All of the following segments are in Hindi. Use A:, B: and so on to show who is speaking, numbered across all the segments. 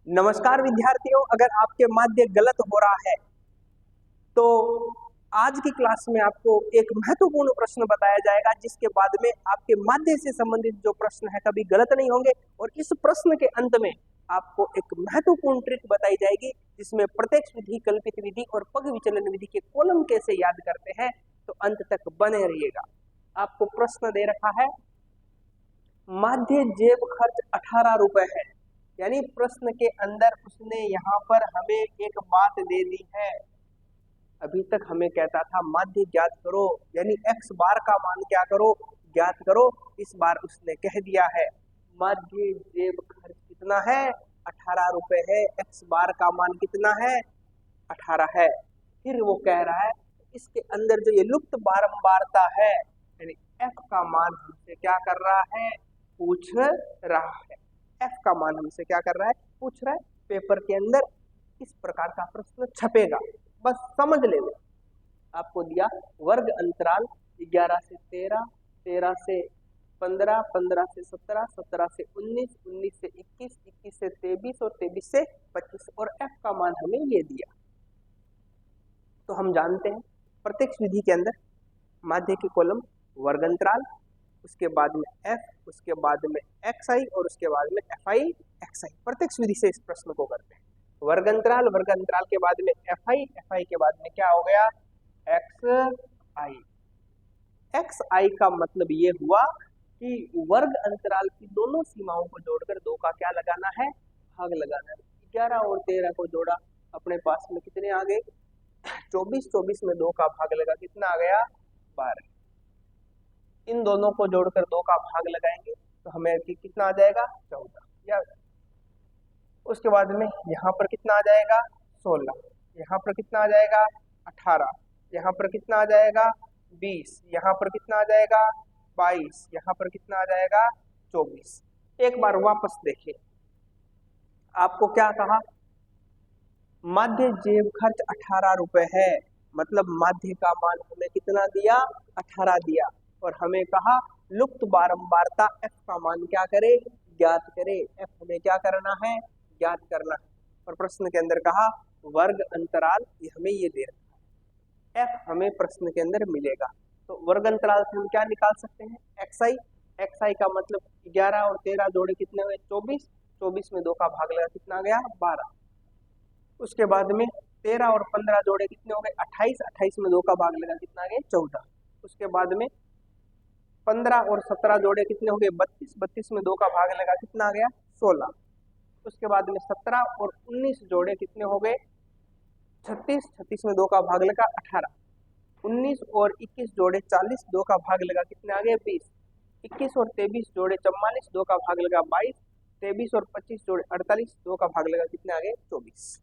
A: नमस्कार विद्यार्थियों, अगर आपके माध्य गलत हो रहा है तो आज की क्लास में आपको एक महत्वपूर्ण प्रश्न बताया जाएगा, जिसके बाद में आपके माध्य से संबंधित जो प्रश्न है कभी गलत नहीं होंगे। और इस प्रश्न के अंत में आपको एक महत्वपूर्ण ट्रिक बताई जाएगी, जिसमें प्रत्यक्ष विधि, कल्पित विधि और पग विचलन विधि के कॉलम कैसे याद करते हैं। तो अंत तक बने रहिएगा। आपको प्रश्न दे रखा है, माध्य जेब खर्च 18 रुपए है। यानी प्रश्न के अंदर उसने यहाँ पर हमें एक बात दे दी है। अभी तक हमें कहता था माध्य ज्ञात करो, यानी एक्स बार का मान क्या करो, ज्ञात करो। इस बार उसने कह दिया है माध्य जेब खर्च कितना है, 18 रुपए है। एक्स बार का मान कितना है, 18 है। फिर वो कह रहा है इसके अंदर जो ये लुप्त बारंबारता है, यानी एफ का मान हमसे क्या कर रहा है, पूछ रहा है। एफ का मान हमसे क्या कर रहा है, पूछ रहा है। पेपर के अंदर इस प्रकार का प्रश्न छपेगा, बस समझ लेना। आपको दिया वर्ग अंतराल 11 से 13, 13 से 15, 15 से 17, 17 से 19, 19 से 21, 21 से 23 और 23 से 25, और एफ का मान हमें ये दिया। तो हम जानते हैं प्रत्यक्ष विधि के अंदर माध्य की कॉलम वर्ग अंतराल, उसके बाद में एफ, उसके बाद में एक्स आई और उसके बाद में एफ आई एक्स आई। प्रत्यक्ष विधि से इस प्रश्न को करते हैं। वर्ग अंतराल, वर्ग अंतराल के बाद में एफ आई के बाद में क्या हो गया, एक्स आई। एक्स आई का मतलब ये हुआ कि वर्ग अंतराल की दोनों सीमाओं को जोड़कर दो का क्या लगाना है, भाग लगाना है। 11 और 13 को जोड़ा, अपने पास में कितने आ गए, 24, 24 में दो का भाग लगा, कितना आ गया, 12। इन दोनों को जोड़कर दो का भाग लगाएंगे तो हमें कितना आ जाएगा, 14। या उसके बाद में यहाँ पर कितना आ जाएगा, 16। यहाँ पर कितना आ जाएगा, 18। यहाँ पर कितना आ जाएगा, 20। यहाँ पर कितना आ जाएगा, 22। यहाँ पर कितना आ जाएगा, 24। एक बार वापस देखिए, आपको क्या कहा, माध्य जेब खर्च 18 रुपए है। मतलब माध्य का मान हमें कितना दिया, 18 दिया। और हमें कहा लुप्त बारंबारता एफ का मान क्या करे, ज्ञात करे। एफ हमें क्या करना है, ज्ञात करना है। और प्रश्न के अंदर कहा वर्ग अंतराल, ये हमें ये दे रखा है, एफ हमें प्रश्न के अंदर मिलेगा। तो वर्ग अंतराल से हम क्या निकाल सकते हैं, एक्स आई। एक्स आई का मतलब 11 और 13 जोड़े कितने हुए, 24। 24 में दो का भाग लगा, कितना आ गया, 12। उसके बाद में 13 और 15 जोड़े कितने हो गए, 28। 28 में दो का भाग लगा, कितना आ गया, 14। उसके बाद में 15 और 17 जोड़े कितने हो गए, 32। 32 में दो का भाग लगा, कितना आ गया, 16। उसके बाद में 17 और 19 जोड़े कितने हो गए, 36। 36 में दो का भाग लगा, 18। 19 और 21 जोड़े 40, दो का भाग लगा, कितने आ गए, 20। 21 और 23 जोड़े 44, दो का भाग लगा, 22। 23 और 25 जोड़े 48, दो का भाग लगा, कितने आ गए, 24।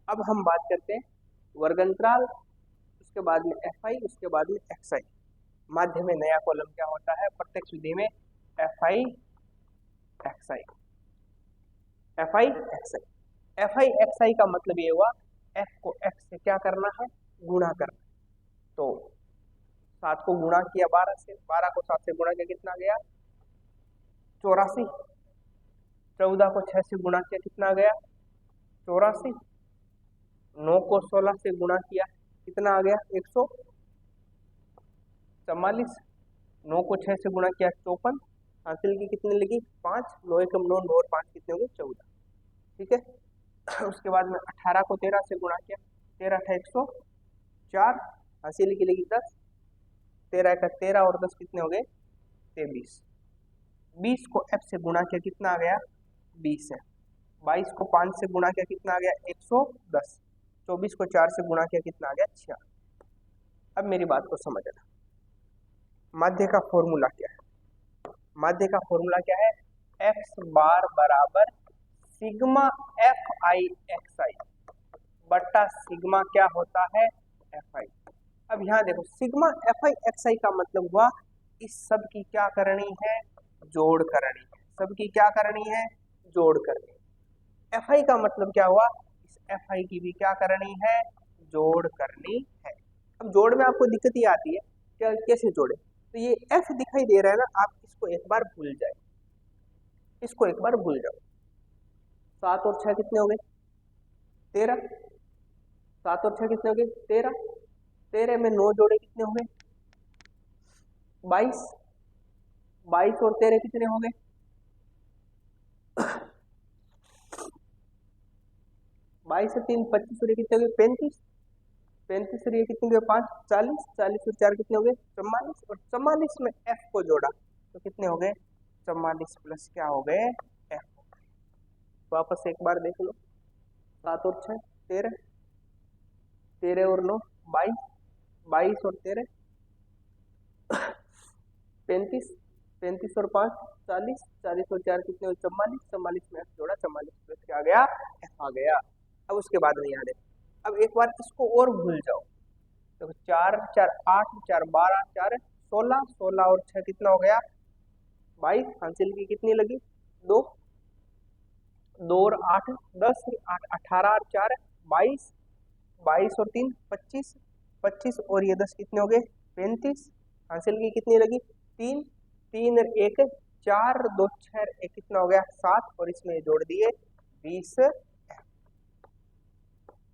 A: अब हम बात करते हैं वर्ग अंतराल, उसके बाद में एफ आई, उसके बाद में एक्स आई। माध्य में नया कॉलम क्या होता है, प्रत्यक्ष विधि में F I X I, F I X I. F I X I का मतलब ये हुआ एफ को एक्स से क्या करना है, गुणा करना। तो 7 को गुणा किया 12 से, 12 को 7 से गुणा किया, कितना गया, 84। 14 को 6 से गुणा किया, कितना गया, 84। 9 को 16 से गुणा किया, कितना आ गया, 144। 9 को 6 से गुणा किया, 54। हासिल की कितनी लगी, 5। 9 एकम 9, 9 और 5 कितने हो गए, 14। ठीक है। उसके बाद में 18 को 13 से गुणा किया, 13 था 104। हासिल की लगी 10। 13 का 13 और 10 कितने हो गए, 23। 20 को f से गुणा किया, कितना आ गया, 20 है। 22 को 5 से गुणा किया, कितना आ गया, 110। 24 को 4 से गुणा किया, कितना आ गया, 6। अब मेरी बात को समझना, माध्य का फॉर्मूला क्या है, माध्य का फॉर्मूला क्या है, एक्स बार बराबर सिग्मा एफ आई एक्स आई बट्टा सिग्मा क्या होता है, एफ आई। अब यहाँ देखो, sigma F I X I का मतलब हुआ इस सब की क्या करनी है, जोड़ करनी है। सब की क्या करनी है, जोड़ करनी। एफ आई का मतलब क्या हुआ, इस एफ आई की भी क्या करनी है, जोड़ करनी है। अब जोड़ में आपको दिक्कत ही आती है, क्या कैसे जोड़े। तो ये एफ दिखाई दे रहा है ना, आप इसको एक बार भूल जाए, इसको एक बार भूल जाओ। 7 और 6 कितने हो गए? 13। 7 और 6 कितने हो गए? 13। 13 में 9 जोड़े कितने हो गए? 22। 22 और 13 कितने हो गए? 22 और 3 25 और ये कितने हो गए? 35। 35 और ये कितने हो गए? 5 40। 40 और 4 कितने हो गए? 44। और 44 में f को जोड़ा तो कितने हो गए? 44 प्लस क्या हो गए? f। वापस एक बार देख लो। 7 और 6 13, 13 और 9 22, 22 और 13 35, 35 और 5 40, 40 और 4 कितने हो? 44। 44 में f जोड़ा, 44 प्लस क्या आ गया? f आ गया। अब उसके बाद नहीं याद है। अब एक बार इसको और भूल जाओ तो 4 4 8 4 12 4 16, 16 और 6 कितना हो गया? 22। हासिल की कितनी लगी? 2। 2 और 8 10, 8 18 और 4 22, 22 और 3 25, 25 और ये 10 कितने हो गए? 35। हासिल की कितनी लगी? 3। 3 और 1 4, 2 6 1 कितना हो गया? 7 और इसमें जोड़ दिए 20।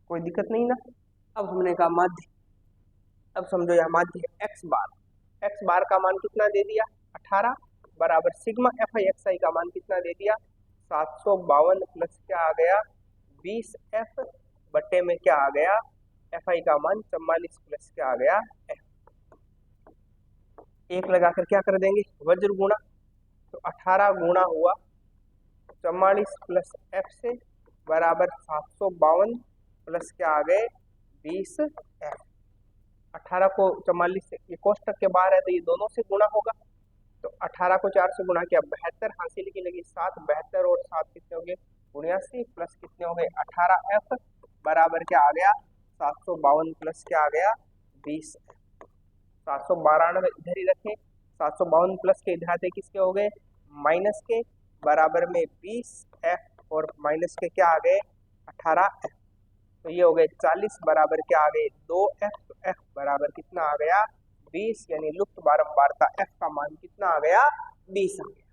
A: कोई दिक्कत नहीं ना? अब हमने कहा माध्य। अब समझो यह माध्य है x बार। x बार का मान कितना दे दिया? 18 बराबर सिग्मा fi xi का मान कितना दे दिया? 752 प्लस क्या आ गया? 20f बट्टे में क्या आ गया? fi का मान 44 प्लस क्या आ गया? f। एक लगाकर क्या कर देंगे? वज्र गुणा। तो 18 गुणा हुआ 44 प्लस f से बराबर 752 प्लस क्या आ गए? 20f। 18 को 44 से, ये कोष्टक के बाहर है तो ये दोनों से गुणा होगा। तो 18 को 4 से गुणा किया 72, हासिल की लगी 7। 72 और 7 कितने हो गए? 79 प्लस कितने हो गए? 18f बराबर क्या आ गया? 752 प्लस क्या आ गया? 20। 792 इधर ही रखें। 752 प्लस के इधर आते किसके हो गए? माइनस के। बराबर में 20f और माइनस के क्या आ गए? 18f। तो ये हो गए 40 बराबर क्या आ गए? 2f। तो f बराबर कितना आ गया? 20। यानी लुप्त बारंबारता f का मान कितना आ गया? 20 आ गया।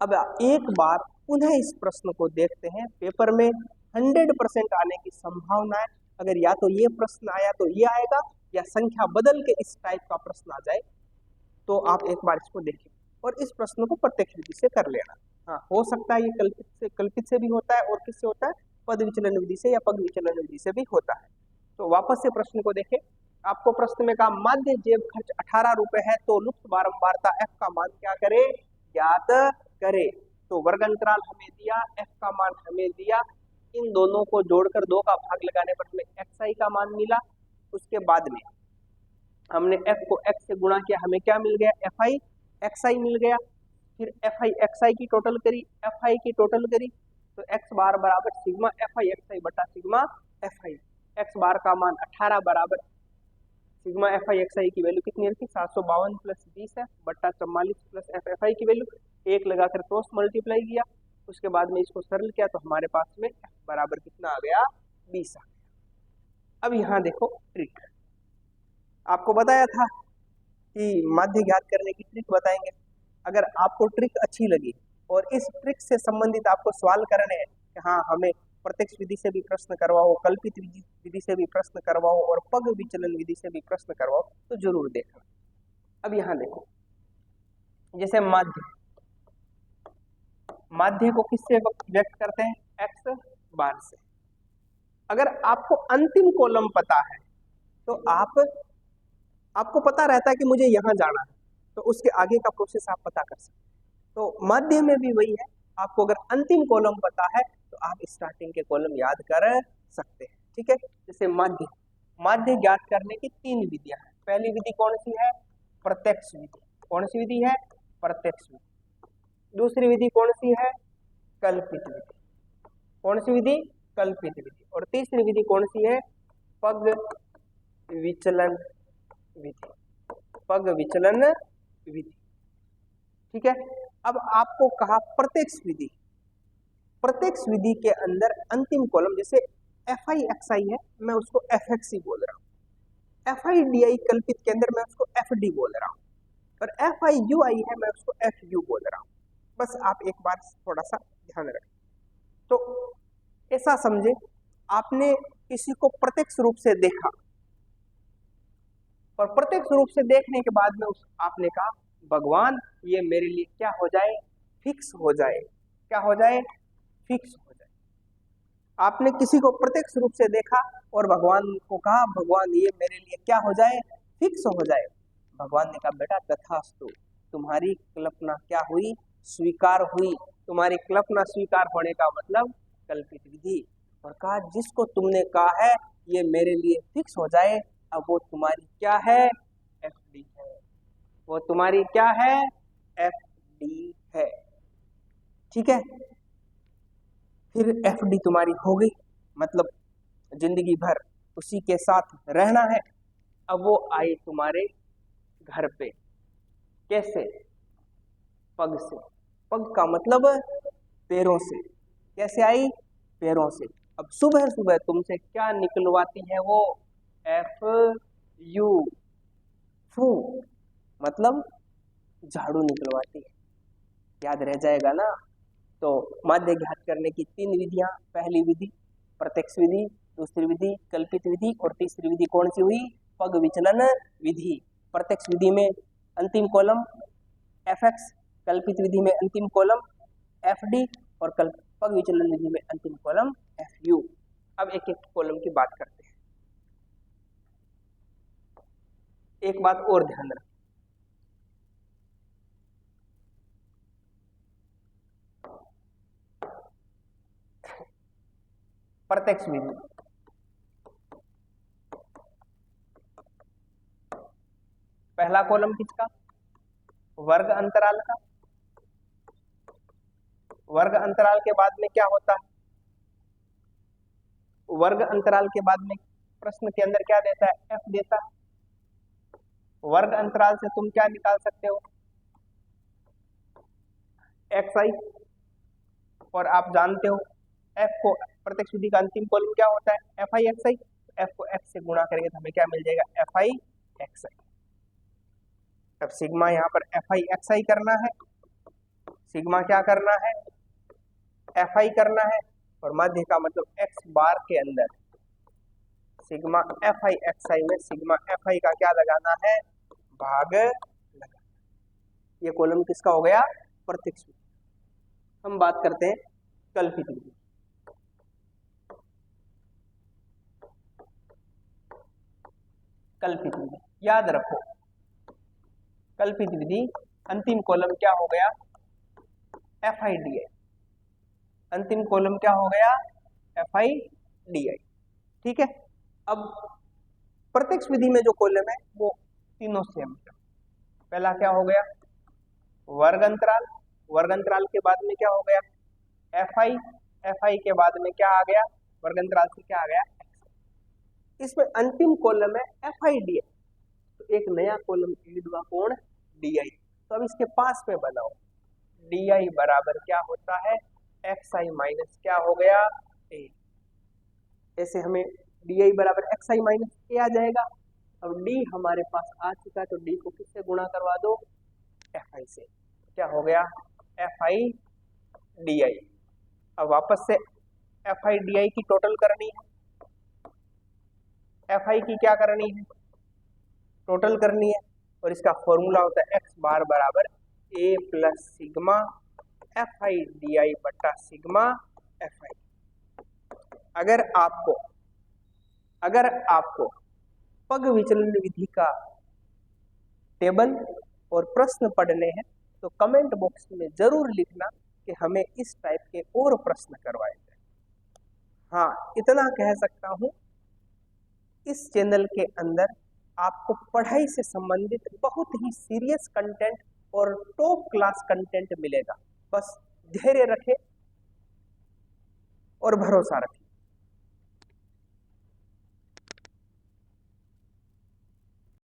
A: अब एक बार पुनः इस प्रश्न को देखते हैं। पेपर में 100% आने की संभावना है। अगर या तो ये प्रश्न आया तो ये आएगा, या संख्या बदल के इस टाइप का प्रश्न आ जाए तो आप एक बार इसको देखिए और इस प्रश्न को प्रत्यक्ष विधि से कर लेना। हाँ, हो सकता है ये कल्पित से भी होता है और किससे होता है? पद विचलन विधि से या पग विचलन विधि से भी होता है। तो वापस से प्रश्न को देखें। आपको प्रश्न में कहा माध्य जेब खर्च 18 रुपए है तो लुप्त बारंबारता f का मान क्या करे? ज्ञात करे। तो वर्ग अंतराल हमें दिया, f का मान हमें दिया। इन दोनों को जोड़कर 2 का भाग लगाने पर हमें xi का मान मिला। उसके बाद में हमने f को x से गुणा किया, हमें क्या मिल गया? fi xi मिल गया। फिर fi xi की टोटल करी, fi की टोटल करी तो x बार बराबर सिग्मा fi xi बटा सिग्मा fi। x बार का मान 18 बराबर सिग्मा fi xi की वैल्यू कितनी रखी? 752 प्लस 20 है बट्टा 44 प्लस fi की वैल्यू एक लगाकर क्रॉस मल्टीप्लाई किया। उसके बाद में इसको सरल किया तो हमारे पास में f बराबर कितना आ गया? 20 आ गया। अब यहाँ देखो ट्रिक। आपको बताया था कि माध्य ज्ञात करने की ट्रिक बताएंगे। अगर आपको ट्रिक अच्छी लगी और इस ट्रिक से संबंधित आपको सवाल करने हैं कि हाँ हमें प्रत्यक्ष विधि से भी प्रश्न करवाओ, कल्पित विधि से भी प्रश्न करवाओ और पग विचलन विधि से भी प्रश्न करवाओ, तो जरूर देखना। अब यहाँ देखो, जैसे माध्य को किससे व्यक्त करते हैं? x बार से। अगर आपको अंतिम कॉलम पता है तो आपको पता रहता है कि मुझे यहां जाना है, तो उसके आगे का प्रोसेस आप पता कर सकते हैं। तो माध्य में भी वही है। आपको अगर अंतिम कॉलम पता है तो आप स्टार्टिंग के कॉलम याद कर सकते हैं। ठीक है, जैसे माध्य ज्ञात करने की 3 विधियां हैं। पहली विधि कौन सी है? प्रत्यक्ष विधि। कौन सी विधि है? प्रत्यक्ष विधि। दूसरी विधि कौन सी है? कल्पित विधि। कौन सी विधि? कल्पित विधि। और तीसरी विधि कौन सी है? पग विचलन विधि। पग विचलन विधि। ठीक है। अब आपको कहा प्रत्यक्ष विधि। प्रत्यक्ष विधि के अंदर अंतिम कॉलम जैसे fi xi है, मैं उसको fxi बोल रहा हूँ। fi di कल्पित के अंदर मैं उसको fd बोल रहा हूँ। और fi ui है, मैं उसको fu बोल रहा हूँ। बस आप एक बार थोड़ा सा ध्यान रखें। तो ऐसा समझे आपने किसी को प्रत्यक्ष रूप से देखा और प्रत्यक्ष रूप से देखने के बाद में आपने कहा भगवान ये मेरे लिए क्या हो जाए, फिक्स हो जाए। क्या हो जाए? फिक्स हो जाए। आपने किसी को प्रत्यक्ष रूप से देखा और भगवान को कहा भगवान ये मेरे लिए क्या हो जाए, फिक्स हो जाए। भगवान ने कहा बेटा तथास्तु, तुम्हारी कल्पना क्या हुई, स्वीकार हुई। तुम्हारी कल्पना स्वीकार होने का मतलब कल्पित विधि। और कहा जिसको तुमने कहा है ये मेरे लिए फिक्स हो जाए, अब वो तुम्हारी क्या है, एफडी है। वो तुम्हारी क्या है, एफडी है। ठीक है, फिर एफडी तुम्हारी हो गई, मतलब जिंदगी भर उसी के साथ रहना है। अब वो आई तुम्हारे घर पे, कैसे? पग से। पग का मतलब पैरों से। कैसे आई? पैरों से। अब सुबह सुबह तुमसे क्या निकलवाती है वो, एफ यू, फू, मतलब झाड़ू निकलवाती है। याद रह जाएगा ना? तो माध्य ज्ञात करने की 3 विधियां, पहली विधि प्रत्यक्ष विधि, दूसरी विधि कल्पित विधि और तीसरी विधि कौन सी हुई, पग विचलन विधि। प्रत्यक्ष विधि में अंतिम कॉलम fx, कल्पित विधि में अंतिम कॉलम fd और पग विचलन विधि में अंतिम कॉलम fu। अब एक एक कॉलम की बात करते हैं। एक बात और ध्यान रखें, प्रत्यक्ष विधि पहला कॉलम किसका, वर्ग अंतराल का। वर्ग अंतराल के बाद में क्या होता है, वर्ग अंतराल के बाद में प्रश्न के अंदर क्या देता है, एफ देता है। वर्ग अंतराल से तुम क्या निकाल सकते हो, एक्स आई। और आप जानते हो एफ को, प्रत्यक्ष विधि का अंतिम कॉलम क्या होता है, F I X I. F को एक्स से गुणा करेंगे तो हमें क्या मिल जाएगा, एफ आई एक्स आई। अब सिग्मा यहाँ पर एफ आई एक्स आई करना है, सिग्मा क्या करना है, एफ आई करना है। और माध्य का मतलब एक्स बार के अंदर सिग्मा एफ आई एक्स आई में सिग्मा एफ आई का क्या लगाना है, भाग लगाना। ये कॉलम किसका हो गया, प्रत्यक्ष विधि। हम बात करते हैं कल्पित विधि। कल्पित विधि याद रखो, कल्पित विधि अंतिम कॉलम क्या हो गया, एफ आई डी आई। अंतिम कॉलम क्या हो गया, एफ आई डी आई। ठीक है, अब प्रत्यक्ष विधि में जो कॉलम है वो तीनों सेम है। पहला क्या हो गया, वर्ग अंतराल। वर्ग अंतराल के बाद में क्या हो गया, एफ आई। एफ आई के बाद में क्या आ गया, वर्ग अंतराल से क्या आ गया, इसमें अंतिम कॉलम है एफ आई डी आई। तो एक नया कॉलम ऐड हुआ, कौन, डी आई। तो अब इसके पास में बनाओ, डी आई बराबर क्या होता है, एक्स आई माइनस क्या हो गया, ए। ऐसे हमें डी आई बराबर एक्स आई माइनस ए आ जाएगा। अब डी हमारे पास आ चुका है तो डी को किससे गुणा करवा दो, एफ आई से। क्या हो गया, एफ आई डी आई। अब वापस से एफ आई डी आई की टोटल करनी है, एफ आई की क्या करनी है, टोटल करनी है। और इसका फॉर्मूला होता है एक्स बार बराबर A plus sigma F I D I बटा सिग्मा एफ आई। अगर आपको पग विचलन विधि का टेबल और प्रश्न पढ़ने हैं तो कमेंट बॉक्स में जरूर लिखना कि हमें इस टाइप के और प्रश्न करवाए जाए। हाँ, इतना कह सकता हूं, इस चैनल के अंदर आपको पढ़ाई से संबंधित बहुत ही सीरियस कंटेंट और टॉप क्लास कंटेंट मिलेगा। बस धैर्य रखें और भरोसा रखें।